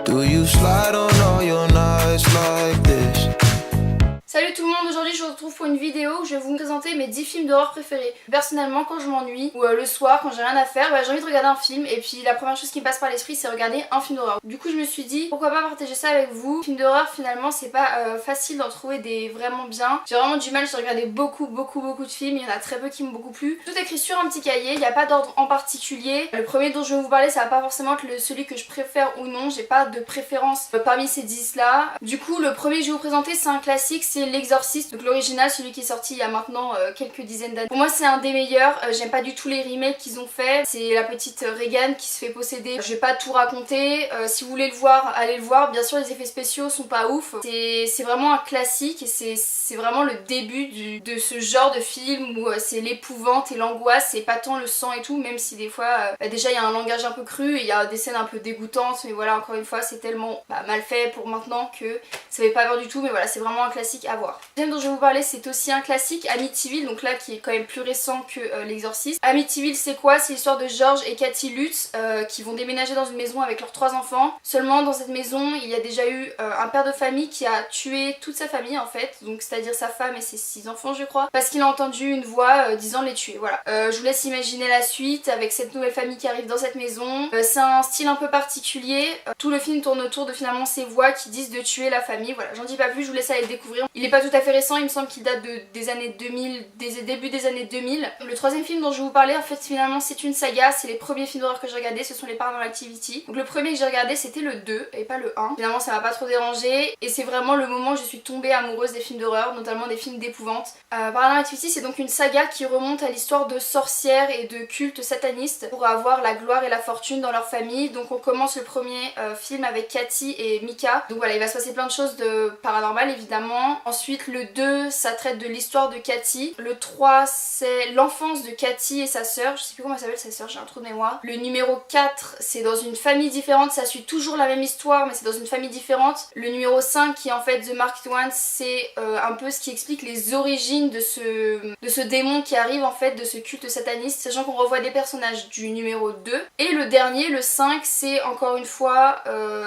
Do you slide on all your nights like this? Salut tout le monde, aujourd'hui je vous retrouve pour une vidéo où je vais vous présenter mes 10 films d'horreur préférés. Personnellement quand je m'ennuie ou le soir quand j'ai rien à faire, j'ai envie de regarder un film et puis la première chose qui me passe par l'esprit c'est regarder un film d'horreur. Du coup je me suis dit pourquoi pas partager ça avec vous. Film d'horreur finalement c'est pas facile d'en trouver des vraiment bien. J'ai vraiment du mal, j'ai regardé beaucoup de films, il y en a très peu qui m'ont beaucoup plu. Tout écrit sur un petit cahier, il n'y a pas d'ordre en particulier. Le premier dont je vais vous parler ça va pas forcément être celui que je préfère ou non, j'ai pas de préférence parmi ces 10 là. Du coup le premier que je vais vous présenter c'est un classique, c'est L'Exorciste, donc l'original, celui qui est sorti il y a maintenant quelques dizaines d'années. Pour moi c'est un des meilleurs, j'aime pas du tout les remakes qu'ils ont fait, c'est la petite Regan qui se fait posséder. Je vais pas tout raconter, si vous voulez le voir, allez le voir, bien sûr les effets spéciaux sont pas ouf, c'est vraiment un classique et c'est vraiment le début de ce genre de film où c'est l'épouvante et l'angoisse, c'est pas tant le sang et tout, même si des fois déjà il y a un langage un peu cru et il y a des scènes un peu dégoûtantes, mais voilà encore une fois c'est tellement mal fait pour maintenant que ça fait pas peur du tout, mais voilà c'est vraiment un classique à voir. Le deuxième dont je vais vous parler c'est aussi un classique, Amityville, donc là qui est quand même plus récent que L'Exorciste. Amityville c'est quoi? C'est l'histoire de George et Kathy Lutz qui vont déménager dans une maison avec leurs 3 enfants. Seulement dans cette maison il y a déjà eu un père de famille qui a tué toute sa famille en fait, donc c'est-à-dire sa femme et ses 6 enfants je crois, parce qu'il a entendu une voix disant les tuer, voilà. Je vous laisse imaginer la suite avec cette nouvelle famille qui arrive dans cette maison. C'est un style un peu particulier, tout le film tourne autour de finalement ces voix qui disent de tuer la famille, voilà. J'en dis pas plus, je vous laisse aller le découvrir. Il est pas tout à fait récent, il me semble qu'il date des années 2000, des débuts des années 2000. Le troisième film dont je vais vous parler en fait finalement c'est une saga, c'est les premiers films d'horreur que j'ai regardés, ce sont les Paranormal Activity. Donc le premier que j'ai regardé c'était le 2 et pas le 1. Finalement ça m'a pas trop dérangé et c'est vraiment le moment où je suis tombée amoureuse des films d'horreur, notamment des films d'épouvante. Paranormal Activity c'est donc une saga qui remonte à l'histoire de sorcières et de cultes satanistes pour avoir la gloire et la fortune dans leur famille. Donc on commence le premier film avec Kathy et Micah. Donc voilà, il va se passer plein de choses de paranormal évidemment. Ensuite le 2 ça traite de l'histoire de Kathy. Le 3 c'est l'enfance de Kathy et sa sœur, je sais plus comment elle s'appelle sa sœur, j'ai un trou de mémoire. Le numéro 4 c'est dans une famille différente, ça suit toujours la même histoire mais c'est dans une famille différente. Le numéro 5 qui est en fait The Marked One, c'est un peu ce qui explique les origines de ce démon qui arrive en fait, de ce culte sataniste, sachant qu'on revoit des personnages du numéro 2. Et le dernier, le 5, c'est encore une fois,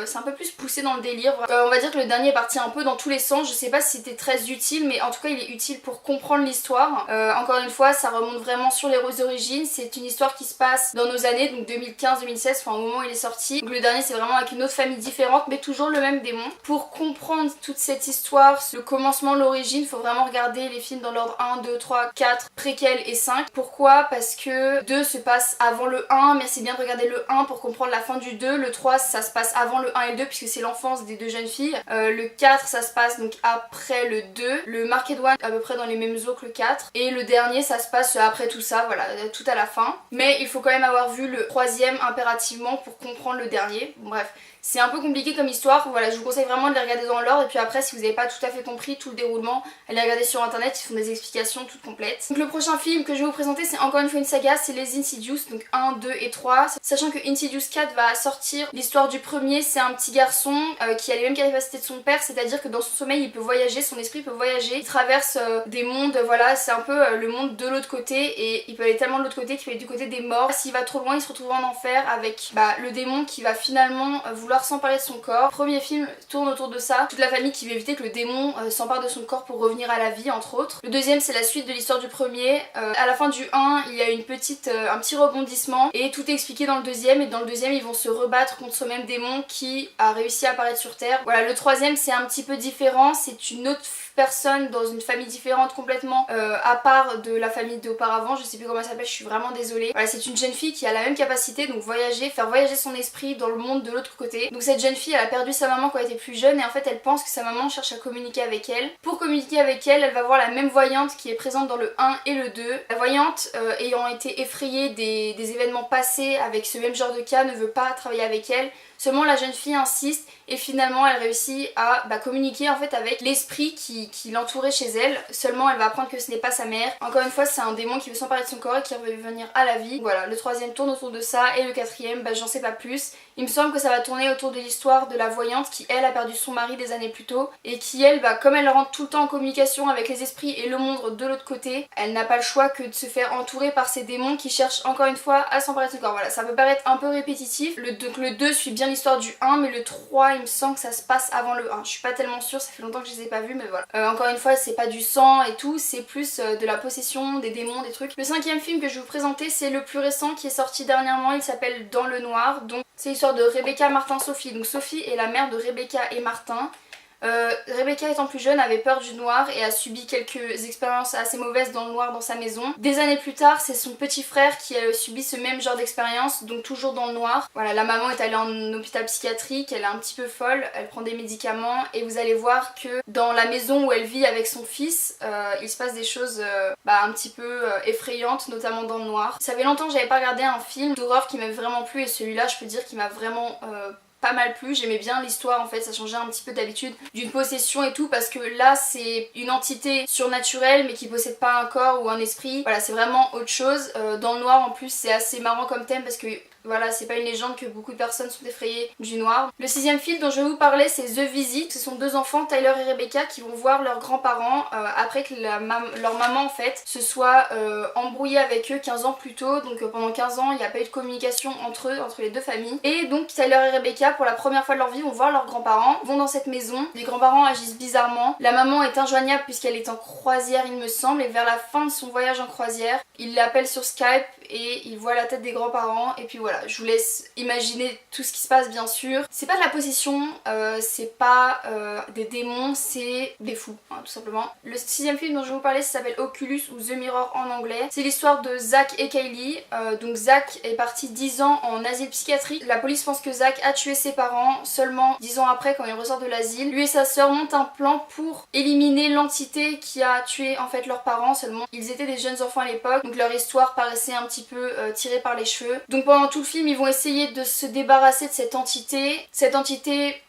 c'est un peu plus poussé dans le délire. On va dire que le dernier est parti un peu dans tous les sens, je sais pas si c'était très utile mais en tout cas il est utile pour comprendre l'histoire. Encore une fois ça remonte vraiment sur les origines, c'est une histoire qui se passe dans nos années, donc 2015-2016, enfin au moment où il est sorti. Donc le dernier c'est vraiment avec une autre famille différente mais toujours le même démon. Pour comprendre toute cette histoire, le commencement, l'origine, faut vraiment regarder les films dans l'ordre 1, 2, 3, 4, préquel et 5. Pourquoi? Parce que 2 se passe avant le 1, mais c'est bien de regarder le 1 pour comprendre la fin du 2. Le 3 ça se passe avant le 1 et le 2 puisque c'est l'enfance des deux jeunes filles. Le 4 ça se passe donc après le 2. Le Marked One à peu près dans les mêmes eaux que le 4. Et le dernier ça se passe après tout ça, voilà, tout à la fin. Mais il faut quand même avoir vu le troisième impérativement pour comprendre le dernier. Bon, bref. C'est un peu compliqué comme histoire, voilà, je vous conseille vraiment de les regarder dans l'ordre et puis après si vous n'avez pas tout à fait compris tout le déroulement, allez regarder sur internet, ils font des explications toutes complètes. Donc le prochain film que je vais vous présenter c'est encore une fois une saga, c'est les Insidious, donc 1, 2 et 3. Sachant que Insidious 4 va sortir, l'histoire du premier c'est un petit garçon qui a les mêmes capacités de son père, c'est-à-dire que dans son sommeil il peut voyager, son esprit peut voyager, il traverse des mondes, voilà, c'est un peu le monde de l'autre côté et il peut aller tellement de l'autre côté qu'il peut aller du côté des morts. S'il va trop loin il se retrouve en enfer avec le démon qui va finalement vouloir s'emparer de son corps. Le premier film tourne autour de ça, toute la famille qui veut éviter que le démon s'empare de son corps pour revenir à la vie entre autres. Le deuxième c'est la suite de l'histoire du premier, à la fin du 1 il y a un petit rebondissement et tout est expliqué dans le deuxième et dans le deuxième ils vont se rebattre contre ce même démon qui a réussi à apparaître sur terre. Voilà, le troisième c'est un petit peu différent, c'est une autre personne dans une famille différente complètement à part de la famille d'auparavant, je sais plus comment elle s'appelle, je suis vraiment désolée. Voilà, c'est une jeune fille qui a la même capacité, donc voyager, faire voyager son esprit dans le monde de l'autre côté. Donc cette jeune fille elle a perdu sa maman quand elle était plus jeune et en fait elle pense que sa maman cherche à communiquer avec elle. Pour communiquer avec elle, elle va voir la même voyante qui est présente dans le 1 et le 2. La voyante ayant été effrayée des événements passés avec ce même genre de cas ne veut pas travailler avec elle. Seulement la jeune fille insiste et finalement elle réussit à communiquer en fait avec l'esprit qui l'entourait chez elle. Seulement elle va apprendre que ce n'est pas sa mère. Encore une fois c'est un démon qui veut s'emparer de son corps et qui veut venir à la vie. Voilà, le troisième tourne autour de ça et le quatrième j'en sais pas plus. Il me semble que ça va tourner autour de l'histoire de la voyante qui elle a perdu son mari des années plus tôt et qui elle, comme elle rentre tout le temps en communication avec les esprits et le monde de l'autre côté, elle n'a pas le choix que de se faire entourer par ces démons qui cherchent encore une fois à s'emparer de son corps. Voilà, ça peut paraître un peu répétitif. Donc le 2 suit bien l'histoire du 1, mais le 3 il me semble que ça se passe avant le 1. Je suis pas tellement sûre, ça fait longtemps que je les ai pas vus, mais voilà. Encore une fois, c'est pas du sang et tout, c'est plus de la possession, des démons, des trucs. Le 5e film que je vais vous présenter, c'est le plus récent qui est sorti dernièrement, il s'appelle Dans le Noir. Donc c'est l'histoire de Rebecca, Martin, Sophie. Donc Sophie est la mère de Rebecca et Martin. Rebecca étant plus jeune avait peur du noir et a subi quelques expériences assez mauvaises dans le noir dans sa maison. Des années plus tard, c'est son petit frère qui a subi ce même genre d'expérience, donc toujours dans le noir. Voilà, la maman est allée en hôpital psychiatrique, elle est un petit peu folle, elle prend des médicaments et vous allez voir que dans la maison où elle vit avec son fils, il se passe des choses un petit peu effrayantes, notamment dans le noir. Ça fait longtemps que j'avais pas regardé un film d'horreur qui m'avait vraiment plu et celui-là je peux dire qu'il m'a vraiment pas mal plu, j'aimais bien l'histoire en fait, ça changeait un petit peu d'habitude d'une possession et tout parce que là c'est une entité surnaturelle mais qui possède pas un corps ou un esprit, voilà c'est vraiment autre chose. Dans le noir en plus c'est assez marrant comme thème parce que voilà, c'est pas une légende que beaucoup de personnes sont effrayées du noir. Le 6e film dont je vais vous parler, c'est The Visit. Ce sont deux enfants, Tyler et Rebecca, qui vont voir leurs grands-parents après que leur maman en fait se soit embrouillée avec eux 15 ans plus tôt. Donc pendant 15 ans, il n'y a pas eu de communication entre eux, entre les deux familles. Et donc Tyler et Rebecca, pour la première fois de leur vie, vont voir leurs grands-parents, vont dans cette maison. Les grands-parents agissent bizarrement. La maman est injoignable puisqu'elle est en croisière, il me semble, et vers la fin de son voyage en croisière, il l'appelle sur Skype et il voit la tête des grands-parents et puis voilà, je vous laisse imaginer tout ce qui se passe bien sûr. C'est pas de la possession, c'est pas des démons, c'est des fous, hein, tout simplement. Le 6e film dont je vais vous parler ça s'appelle Oculus ou The Mirror en anglais. C'est l'histoire de Zach et Kylie. Donc Zach est parti 10 ans en asile psychiatrique. La police pense que Zach a tué ses parents seulement 10 ans après quand il ressort de l'asile. Lui et sa sœur montent un plan pour éliminer l'entité qui a tué en fait leurs parents, seulement ils étaient des jeunes enfants à l'époque, donc leur histoire paraissait un petit peu tirée par les cheveux. Donc pendant tout le film ils vont essayer de se débarrasser de cette entité. Cette entité,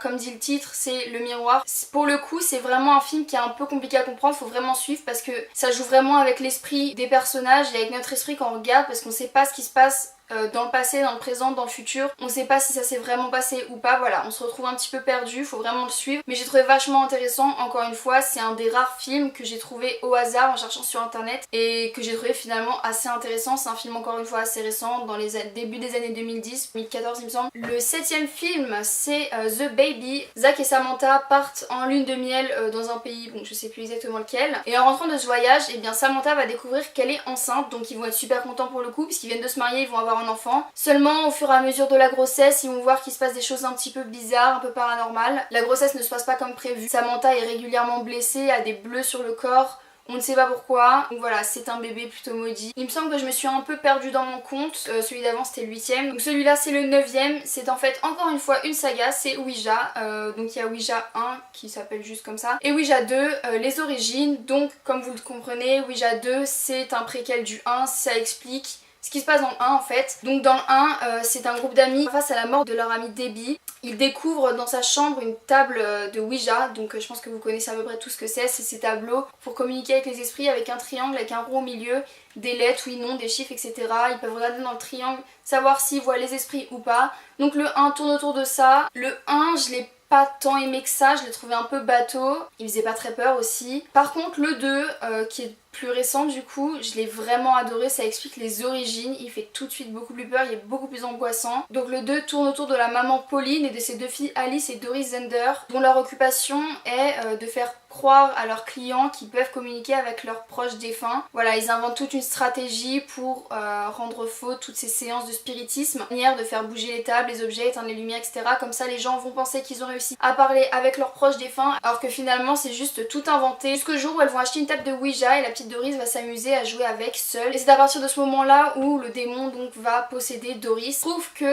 comme dit le titre, c'est le miroir. Pour le coup c'est vraiment un film qui est un peu compliqué à comprendre, faut vraiment suivre parce que ça joue vraiment avec l'esprit des personnages et avec notre esprit quand on regarde parce qu'on sait pas ce qui se passe dans le passé, dans le présent, dans le futur. On sait pas si ça s'est vraiment passé ou pas, voilà, on se retrouve un petit peu perdu, faut vraiment le suivre. Mais j'ai trouvé vachement intéressant, encore une fois, c'est un des rares films que j'ai trouvé au hasard en cherchant sur internet et que j'ai trouvé finalement assez intéressant. C'est un film encore une fois assez récent, dans les débuts des années 2010, 2014 il me semble. Le 7e film c'est The Baby. Zach et Samantha partent en lune de miel dans un pays, bon je sais plus exactement lequel. Et en rentrant de ce voyage, eh bien Samantha va découvrir qu'elle est enceinte, donc ils vont être super contents pour le coup puisqu'ils viennent de se marier, ils vont avoir un enfant. Seulement au fur et à mesure de la grossesse ils vont voir qu'il se passe des choses un petit peu bizarres, un peu paranormales. La grossesse ne se passe pas comme prévu. Samantha est régulièrement blessée, a des bleus sur le corps. On ne sait pas pourquoi, donc voilà, c'est un bébé plutôt maudit. Il me semble que je me suis un peu perdue dans mon compte, celui d'avant c'était le 8e, donc celui-là c'est le 9e, c'est en fait encore une fois une saga, c'est Ouija, donc il y a Ouija 1 qui s'appelle juste comme ça, et Ouija 2, les origines, donc comme vous le comprenez, Ouija 2 c'est un préquel du 1, ça explique ce qui se passe dans le 1 en fait. Donc dans le 1, c'est un groupe d'amis face à la mort de leur ami Debbie. Ils découvrent dans sa chambre une table de Ouija, donc je pense que vous connaissez à peu près tout ce que c'est ces tableaux pour communiquer avec les esprits avec un triangle, avec un rond au milieu, des lettres, oui, non, des chiffres, etc. Ils peuvent regarder dans le triangle, savoir s'ils voient les esprits ou pas. Donc le 1 tourne autour de ça. Le 1, je l'ai pas tant aimé que ça, je l'ai trouvé un peu bateau, il faisait pas très peur aussi. Par contre le 2, qui est plus récent du coup, je l'ai vraiment adoré, ça explique les origines, il fait tout de suite beaucoup plus peur, il est beaucoup plus angoissant. Donc le 2 tourne autour de la maman Pauline et de ses deux filles Alice et Doris Zender, dont leur occupation est de faire croire à leurs clients qu'ils peuvent communiquer avec leurs proches défunts. Voilà, ils inventent toute une stratégie pour rendre faux toutes ces séances de spiritisme, manière de faire bouger les tables, les objets, éteindre les lumières, etc. Comme ça les gens vont penser qu'ils ont réussi à parler avec leurs proches défunts, alors que finalement c'est juste tout inventé. Jusqu'au jour où elles vont acheter une table de Ouija et la petite Doris va s'amuser à jouer avec seule. Et c'est à partir de ce moment-là où le démon donc va posséder Doris. Je trouve que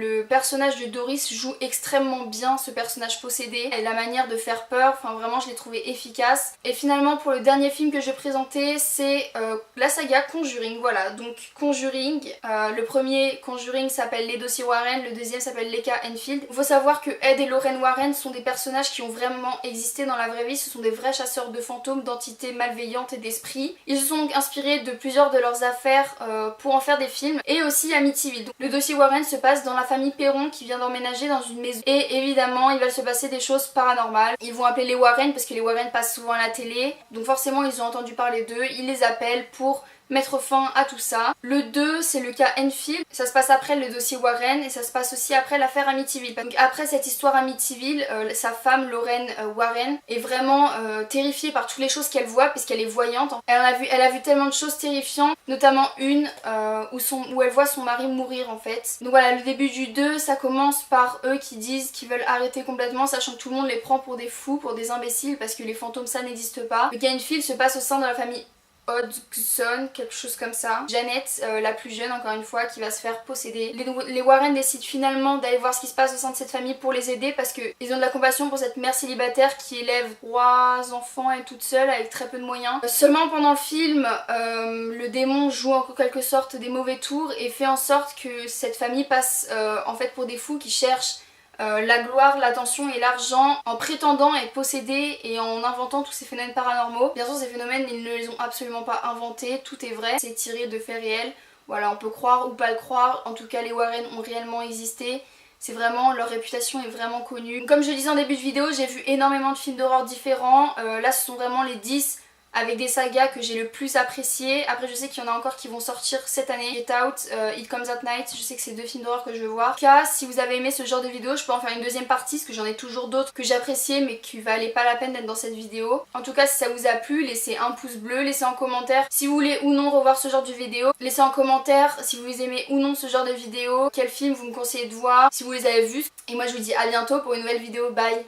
le personnage de Doris joue extrêmement bien ce personnage possédé et la manière de faire peur, enfin vraiment je l'ai trouvé efficace. Et finalement pour le dernier film que je vais présenter c'est la saga Conjuring, voilà, donc Conjuring, le premier Conjuring s'appelle Les Dossiers Warren, le deuxième s'appelle Les Cas Enfield. Il faut savoir que Ed et Lorraine Warren sont des personnages qui ont vraiment existé dans la vraie vie, ce sont des vrais chasseurs de fantômes, d'entités malveillantes et d'esprit. Ils se sont donc inspirés de plusieurs de leurs affaires pour en faire des films, et aussi Amityville. Donc, le dossier Warren se passe dans la famille Perron qui vient d'emménager dans une maison, et évidemment il va se passer des choses paranormales. Ils vont appeler les Warren parce que les Warren passent souvent à la télé, donc forcément ils ont entendu parler d'eux, ils les appellent pour mettre fin à tout ça. Le 2, c'est le cas Enfield, ça se passe après le dossier Warren et ça se passe aussi après l'affaire Amityville. Donc après cette histoire Amityville, sa femme Lorraine Warren est vraiment terrifiée par toutes les choses qu'elle voit puisqu'elle est voyante. Elle a vu tellement de choses terrifiantes, notamment une où elle voit son mari mourir en fait. Donc voilà, le début du 2, ça commence par eux qui disent qu'ils veulent arrêter complètement, sachant que tout le monde les prend pour des fous, pour des imbéciles, parce que les fantômes ça n'existe pas. Le cas Enfield se passe au sein de la famille Hodgson, quelque chose comme ça. Janet, la plus jeune encore une fois, qui va se faire posséder. Les Warren décident finalement d'aller voir ce qui se passe au sein de cette famille pour les aider parce qu'ils ont de la compassion pour cette mère célibataire qui élève 3 enfants elle toute seule avec très peu de moyens. Seulement pendant le film, le démon joue en quelque sorte des mauvais tours et fait en sorte que cette famille passe en fait pour des fous qui cherchent la gloire, l'attention et l'argent en prétendant être possédés et en inventant tous ces phénomènes paranormaux. Bien sûr ces phénomènes ils ne les ont absolument pas inventés, tout est vrai, c'est tiré de faits réels. Voilà, on peut croire ou pas le croire, en tout cas les Warren ont réellement existé. C'est vraiment, leur réputation est vraiment connue. Comme je le disais en début de vidéo, j'ai vu énormément de films d'horreur différents. Là ce sont vraiment les 10 avec des sagas que j'ai le plus apprécié. Après je sais qu'il y en a encore qui vont sortir cette année. Get Out, It Comes at Night, je sais que c'est 2 films d'horreur que je veux voir. En tout cas, si vous avez aimé ce genre de vidéo, je peux en faire une deuxième partie parce que j'en ai toujours d'autres que j'appréciais mais qui valaient pas la peine d'être dans cette vidéo. En tout cas si ça vous a plu, laissez un pouce bleu, laissez en commentaire si vous voulez ou non revoir ce genre de vidéo. Laissez en commentaire si vous aimez ou non ce genre de vidéo, quel film vous me conseillez de voir, si vous les avez vus. Et moi je vous dis à bientôt pour une nouvelle vidéo, bye.